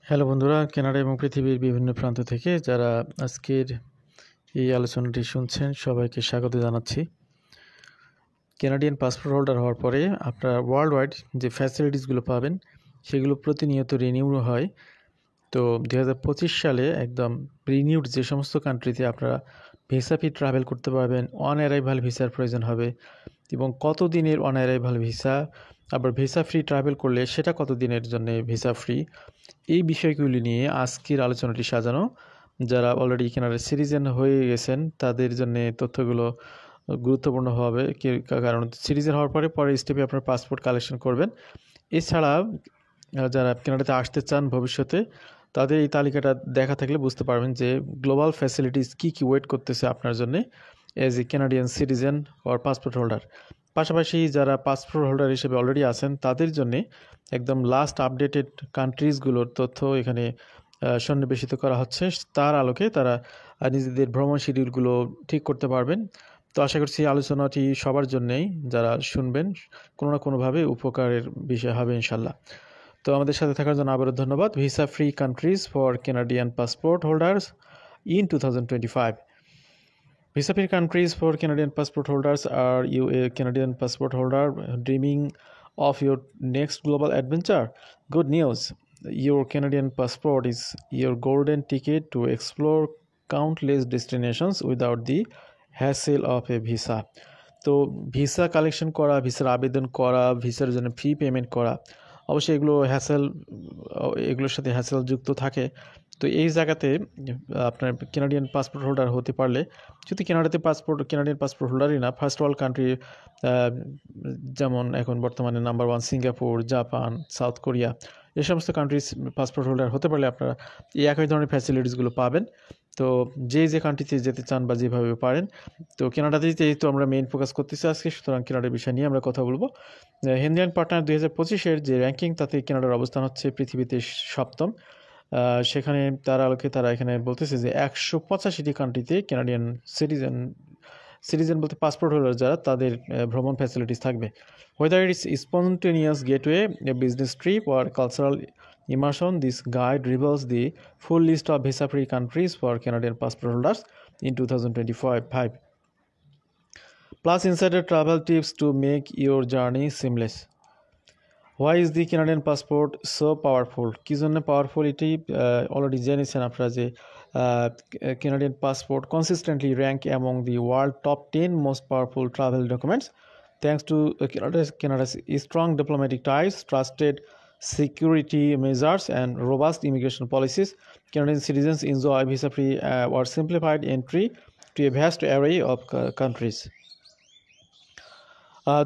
Hello বন্ধুরা, Canada এবং পৃথিবীর বিভিন্ন প্রান্ত থেকে যারা আজকের এই আলোচনাটি শুনছেন সবাইকে স্বাগত জানাচ্ছি। কানাডিয়ান পাসপোর্ট হোল্ডার হওয়ার পরে আপনারা ওয়ার্ল্ড ওয়াইড যে ফ্যাসিলিটিসগুলো পাবেন সেগুলো প্রতিনিয়ত রিনিউ হয়। তো 2025 সালে একদম রিনিউড যে সমস্ত কান্ট্রিতে আপনারা ভিসা ফ্রি ট্রাভেল করতে পারবেন, অন অ্যারাইভাল ভিসার প্রয়োজন হবে এবং কত দিনের অন অ্যারাইভাল ভিসা, আবার ভিসা ফ্রি ট্রাভেল করলে সেটা কত দিনের জন্য ভিসা ফ্রি, এই বিষয়গুলি নিয়ে আজকের আলোচনাটি সাজানো। যারা অলরেডি কানাডার সিটিজেন হয়ে গেছেন তাদের জন্য তথ্যগুলো গুরুত্বপূর্ণ হবে, কারণ সিটিজেন হওয়ার পরে পরের স্টেপে আপনার পাসপোর্ট কালেকশন করবেন। এছাড়া যারা কানাডাতে আসতে চান ভবিষ্যতে, তাদের এই তালিকাটা দেখা থাকলে বুঝতে পারবেন যে গ্লোবাল ফ্যাসিলিটিস কী কী ওয়েট করতেছে আপনার জন্যে as a Canadian citizen or passport holder. পাশাপাশি যারা পাসপোর্ট হোল্ডার হিসেবে অলরেডি আছেন তাদের জন্যে একদম লাস্ট আপডেটেড কান্ট্রিজগুলোর তথ্য এখানে সন্নিবেশিত করা হচ্ছে। তার আলোকে তারা নিজেদের ভ্রমণ শিডিউলগুলো ঠিক করতে পারবেন। তো আশা করছি আলোচনাটি সবার জন্যেই, যারা শুনবেন কোনো না কোনোভাবে উপকারের বিষয় হবে ইনশাল্লাহ। তো আমাদের সাথে থাকার জন্য আবারও ধন্যবাদ। Visa free countries for Canadian passport holders in 2025. Visa free countries for Canadian passport holders. Are you a Canadian passport holder dreaming of your next global adventure? Good news. Your Canadian passport is your golden ticket to explore countless destinations without the hassle of a visa. তো visa collection করা, ভিসার আবেদন করা, ভিসার জন্য fee payment করা, অবশ্যই এগুলোর সাথে হ্যাসেল যুক্ত থাকে। তো এই জায়গাতে আপনার কানাডিয়ান পাসপোর্ট হোল্ডার হতে পারলে, যদি কানাডিয়ান পাসপোর্ট হোল্ডারই না, ফার্স্ট ওয়ার্ল্ড কান্ট্রি যেমন এখন বর্তমানে number 1 Singapore, Japan, south Korea, এই সমস্ত কান্ট্রিজ পাসপোর্ট হোল্ডার হতে পারলে আপনারা এই একই ধরনের ফ্যাসিলিটিসগুলো পাবেন। তো যে কান্ট্রিতে যেতে চান বা যেভাবে পারেন, তো কানাডাতেই যেহেতু আমরা মেইন ফোকাস করতেছি আজকে, সুতরাং কানাডার বিষয় নিয়ে আমরা কথা বলবো। হিন্দিয়ান পার্টনার 2025-এর যে র্যাঙ্কিং, তাতে কানাডার অবস্থান হচ্ছে পৃথিবীতে 7ম। সেখানে তারা এখানে বলতেছে যে 185টি কান্ট্রিতে কানাডিয়ান সিটিজেন বলতে পাসপোর্ট হোল্ডার যারা, তাদের ভ্রমণ ফ্যাসিলিটিস থাকবে। Whether it's spontaneous getaway, a business trip, or cultural immersion, this guide reveals the full list of visa-free countries for Canadian passport holders in 2025. Plus insider travel tips to make your journey seamless. Why is the Canadian passport so powerful? কি জন্য powerful এটি already জেনেছেন আপনারা যে Canadian passport consistently rank among the world top 10 most powerful travel documents thanks to Canada's strong diplomatic ties, trusted security measures, and robust immigration policies. Canadian citizens enjoy visa-free or simplified entry to a vast array of countries.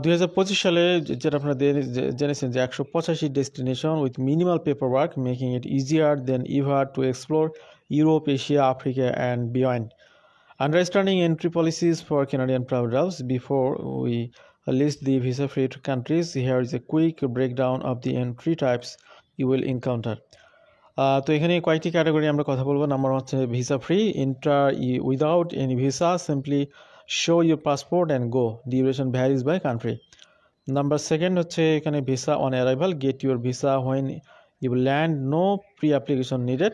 2025 সালে যেটা আপনারা জেনেছেন যে 185 destination with minimal paper work, making it easier than ever to explore Europe, Asia, Africa and beyond. Understanding entry policies for Canadian travelers. Before we list the visa-free countries, here is a quick breakdown of the entry types you will encounter. তো এখানে কয়েকটি category আমরা কথা বলবো। Number হচ্ছে visa free, enter without any visa, simply show your passport and go, duration varies by country. Number 2 হচ্ছে এখানে visa on arrival, get your visa when you land, no pre-application needed.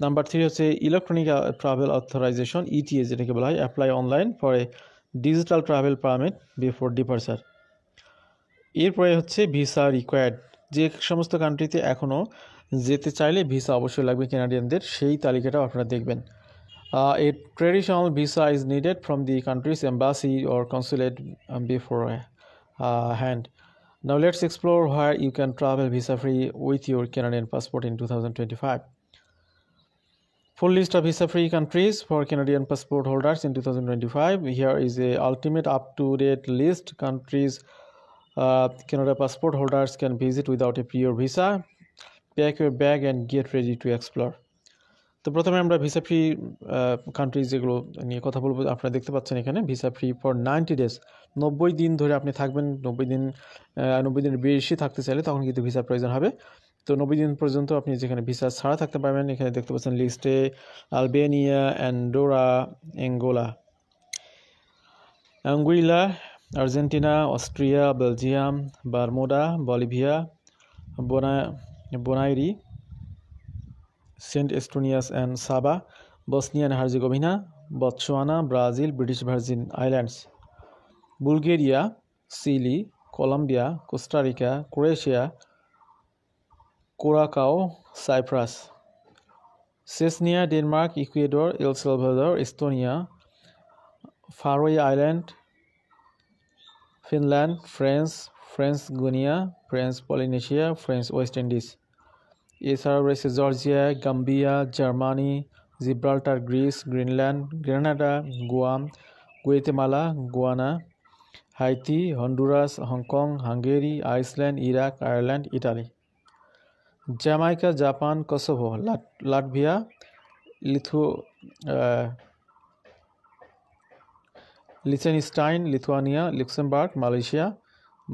Number 3 হচ্ছে electronic travel authorisation, ETE যেটাকে বলা হয়, apply online for a digital travel permit before departure. এরপরে হচ্ছে visa required, যে সমস্ত কান্ট্রিতে এখনও যেতে চাইলে ভিসা অবশ্যই লাগবে কানাডিয়ানদের, সেই তালিকাটাও আপনারা দেখবেন। A traditional visa is needed from the country's embassy or consulate beforehand. Now let's explore where you can travel visa-free with your Canadian passport in 2025. Full list of visa-free countries for Canadian passport holders in 2025. Here is a ultimate up-to-date list. Countries Canada passport holders can visit without a prior visa. Pack your bag and get ready to explore. তো প্রথমে আমরা visa free countries যেগুলো নিয়ে কথা বলবো। আপনারা দেখতে পাচ্ছেন এখানে ভিসা ফ্রি ফর 90 ডেজ, 90 দিন ধরে আপনি থাকবেন। 90 দিনের বেশি থাকতে চাইলে তখন কিন্তু ভিসার প্রয়োজন হবে। তো 90 দিন পর্যন্ত আপনি যেখানে ভিসা ছাড়া থাকতে পারবেন, এখানে দেখতে পাচ্ছেন লিস্টে Albania, Andorra, Anguilla, Argentina, Austria, Belgium, Bermuda, Bolivia, Bonaire, Saint Eustonius and Saba, Bosnia and Herzegovina, Botswana, Brazil, British Virgin Islands, Bulgaria, Chile, Colombia, Costa Rica, Croatia, Curacao, Cyprus, Chechnya, Denmark, Ecuador, El Salvador, Estonia, Faroe Island, Finland, France, French Guiana, French Polynesia, French West Indies. এছাড়াও রয়েছে Georgia, Gambia, Germany, Gibraltar, Greece, Greenland, Grenada, Guam, Guatemala, Guyana, Haiti, Honduras, Hong Kong, Hungary, Iceland, Iraq, Ireland, Italy. Jamaica, Japan, Kosovo, Latvia, Liechtenstein, Lithuania, Luxembourg, Malaysia,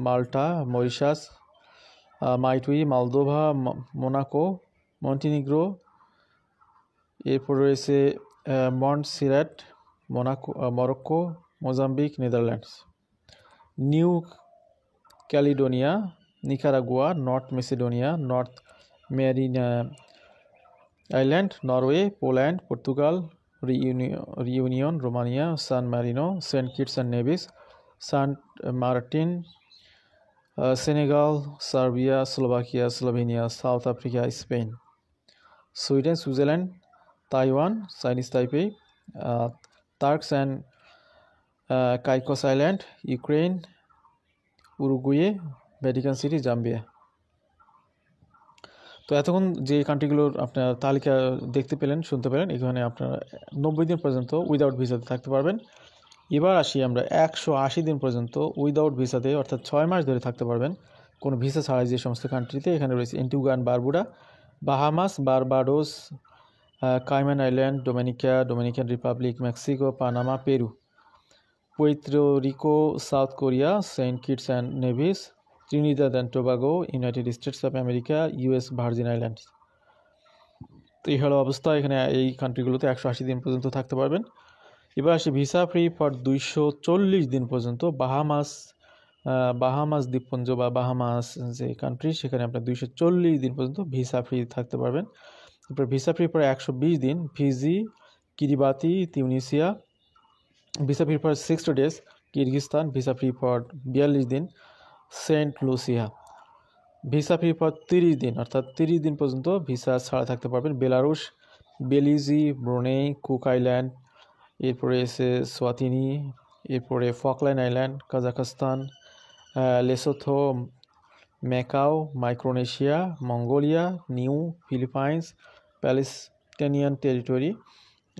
Malta, Mauritius, Mayotte, Moldova, Monaco, Montenegro, এরপর রয়েছে Montserrat, Morocco, Mozambique, Netherlands. New Caledonia, Nicaragua, North Macedonia, North Marina Island, Norway, Poland, Portugal, Reunion, Romania, San Marino, Saint Kitts and Nevis, Saint Martin, Senegal, Serbia, Slovakia, Slovenia, South Africa, Spain. Sweden, Switzerland, Taiwan, Chinese Taipei, Turks and Caicos Island, Ukraine, Uruguay, Vatican City, Zambia. তো এতক্ষণ যে কান্ট্রিগুলোর আপনার তালিকা দেখতে পেলেন, শুনতে পেলেন, এখানে আপনারা 90 দিন পর্যন্ত উইদাউট ভিসাতে থাকতে পারবেন। এবার আসি আমরা 180 দিন পর্যন্ত উইদাউট ভিসাতে, অর্থাৎ 6 মাস ধরে থাকতে পারবেন কোনো ভিসা ছাড়াই যে সমস্ত কান্ট্রিতে। এখানে রয়েছে Antigua and Barbuda, Bahamas, Barbados, Cayman Island, Dominican Republic, Mexico, Panama, Peru, Puerto Rico, South Korea, Saint Kitts and Nevis, Trinidad and Tobago, United States of America, US Virgin Islands. তো এই হলো অবস্থা। এখানে এই কান্ট্রিগুলোতে 180 দিন পর্যন্ত থাকতে পারবেন। এবার আসি ভিসা ফ্রি ফর 240 দিন পর্যন্ত বাহামাস দ্বীপপুঞ্জ বা বাহামাস যে কান্ট্রি, সেখানে আপনার 240 দিন পর্যন্ত ভিসা ফ্রি থাকতে পারবেন। এরপর ভিসা ফ্রি ফর 120 দিন Fiji, Kiribati, Tunisia. Visa free for 60 days Kyrgyzstan. Visa free for 42 দিন Saint Lucia. Visa free for 30 দিন, অর্থাৎ 30 দিন পর্যন্ত ভিসা ছাড়া থাকতে পারবেন Belarus, Belize, Brunei, Cook Island, এরপরে এসে সোয়াতিনি, এরপরে Falkland Island, Kazakhstan, Lesotho, Macau, Micronesia, Mongolia, New Philippines, Palestinian Territory,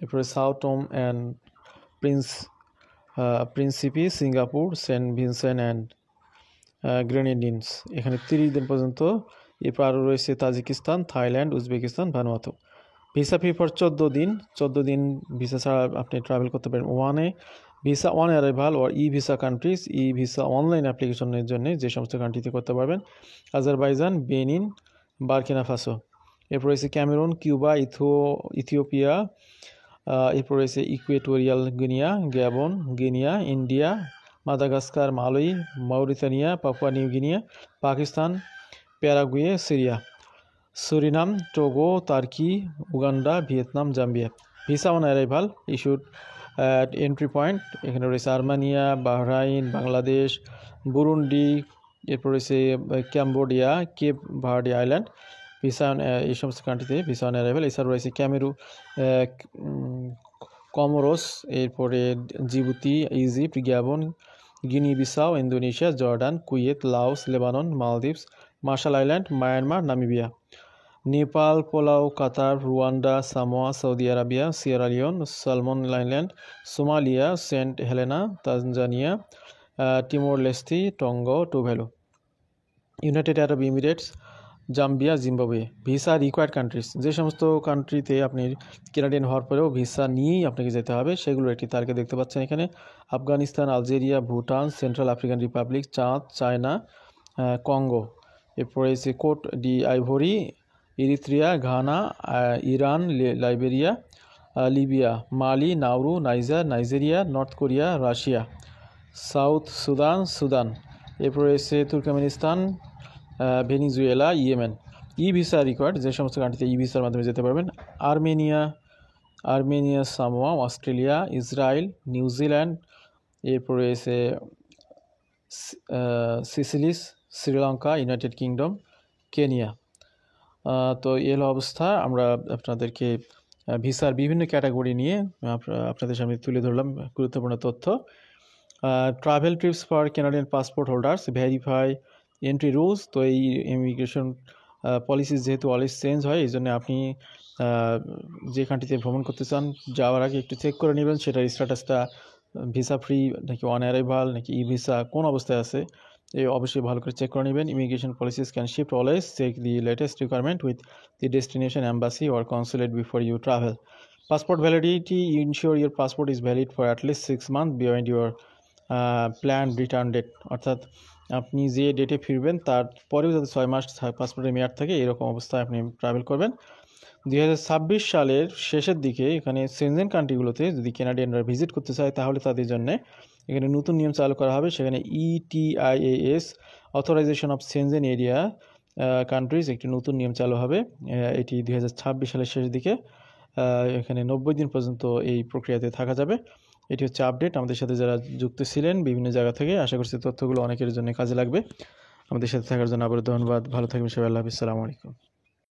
এরপরে Sao Tome and Principe, Singapore, Saint Vincent and Grenadines. এখানে 30 দিন পর্যন্ত। এরপর আরও রয়েছে Tajikistan, Thailand, Uzbekistan, Vanuatu. Visa free for 14 দিন ভিসা ছাড়া আপনি ট্রাভেল করতে পারেন ওয়ানে। Visa on arrival or e visa countries, e visa online অ্যাপ্লিকেশনের জন্য যে সমস্ত কান্ট্রিতে করতে পারবেন আজারবাইজান, বেনিন, বার্কিনা ফাসো। এরপর রয়েছে ক্যামেরুন, কিউবা, ইথিওপিয়া, এরপর রয়েছে Equatorial Guinea, Gabon, Guinea, India, Madagascar, Malawi, Mauritania, Papua New Guinea, Pakistan, Paraguay, Syria, Suriname, Togo, Turkey, Uganda, Vietnam, Zambia. Visa on arrival issued at entry point, এখানে রয়েছে Armenia, Bahrain, Bangladesh, Burundi, এরপর রয়েছে Cambodia, Cape Verde Island. Visa এই সমস্ত কান্ট্রিতে visa on arrival. এছাড়া রয়েছে Comoros, এরপরে Djibouti, Egypt, Gabon, Guinea Bissau, Indonesia, Jordan, Kuwait, Laos, Lebanon, Maldives, Marshall Island, Myanmar, Namibia, Nepal, Palau, Qatar, Rwanda, Samoa, Saudi Arabia, Sierra Leone, Solomon Island, Somalia, Saint Helena, Tanzania, Timor Leste, Tonga, Tuvalu, United Arab Emirates, Zambia, Zimbabwe. Visa required countries, যে সমস্ত কান্ট্রিতে আপনি Canadian হওয়ার পরেও visa নিয়েই আপনাকে যেতে হবে সেগুলোর একটি তালিকা দেখতে পাচ্ছেন এখানে। Afghanistan, Algeria, Bhutan, Central African Republic, Chad, China, Congo. এরপরে এসে Cote d' Ivoire, Eritrea, Ghana, Iran, Liberia, Libya, Mali, Nauru, Nigeria, North Korea, Russia, South Sudan. এরপরে এসে Turkmenistan, Venezuela, Yemen. E visa required, যে সমস্ত কান্ট্রিতে ই ভিসার মাধ্যমে যেতে পারবেন: Armenia, Samoa, Australia, Israel, New Zealand, এরপরে এসে Seychelles, Sri Lanka, United Kingdom, Kenya. তো এলো অবস্থা। আমরা আপনাদেরকে ভিসার বিভিন্ন ক্যাটাগরি নিয়ে আপনাদের সামনে তুলে ধরলাম গুরুত্বপূর্ণ তথ্য। Travel TRIPS for Canadian passport holders, verify entry rules. তো এই ইমিগ্রেশন পলিসি যেহেতু অলওয়েজ চেঞ্জ হয়, এই জন্য আপনি যে কান্ট্রিতে ভ্রমণ করতে চান যাওয়ার আগে একটু চেক করে নেবেন সেটার স্ট্যাটাসটা, ভিসা ফ্রি নাকি অন অ্যারাইভাল নাকি ই ভিসা কোন অবস্থায় আছে, এই অবশ্যই ভালো করে চেক করে নেবেন। Immigration policies can shift, always check the latest requirement with the destination embassy or consulate before you travel. Passport validity: ensure your passport is valid for at least 6 months beyond your planned return date. অর্থাৎ আপনি যে ডেটে ফিরবেন তার পরেও যাতে 6 মাস পাসপোর্টের মেয়াদ থাকে, এরকম অবস্থায় আপনি ট্রাভেল করবেন। 2026 সালের শেষের দিকে এখানে সেনজেন কান্ট্রিগুলোতে যদি কানাডিয়ানরা ভিজিট করতে চায় তাহলে তাদের জন্য এখানে নতুন নিয়ম চালু করা হবে। সেখানে ETIAS, authorisation of Schengen area countries, একটি নতুন নিয়ম চালু হবে। এটি 2026 সালের শেষের দিকে। এখানে 90 দিন পর্যন্ত এই প্রক্রিয়াতে থাকা যাবে। এটি হচ্ছে আপডেট। আমাদের সাথে যারা যুক্ত ছিলেন বিভিন্ন জায়গা থেকে, আশা করছি তথ্যগুলো অনেকের জন্য কাজে লাগবে। আমাদের সাথে থাকার জন্য আবারও ধন্যবাদ। ভালো থাকবেন সবাই। আল্লাহ হাফিজ। আসসালামু আলাইকুম।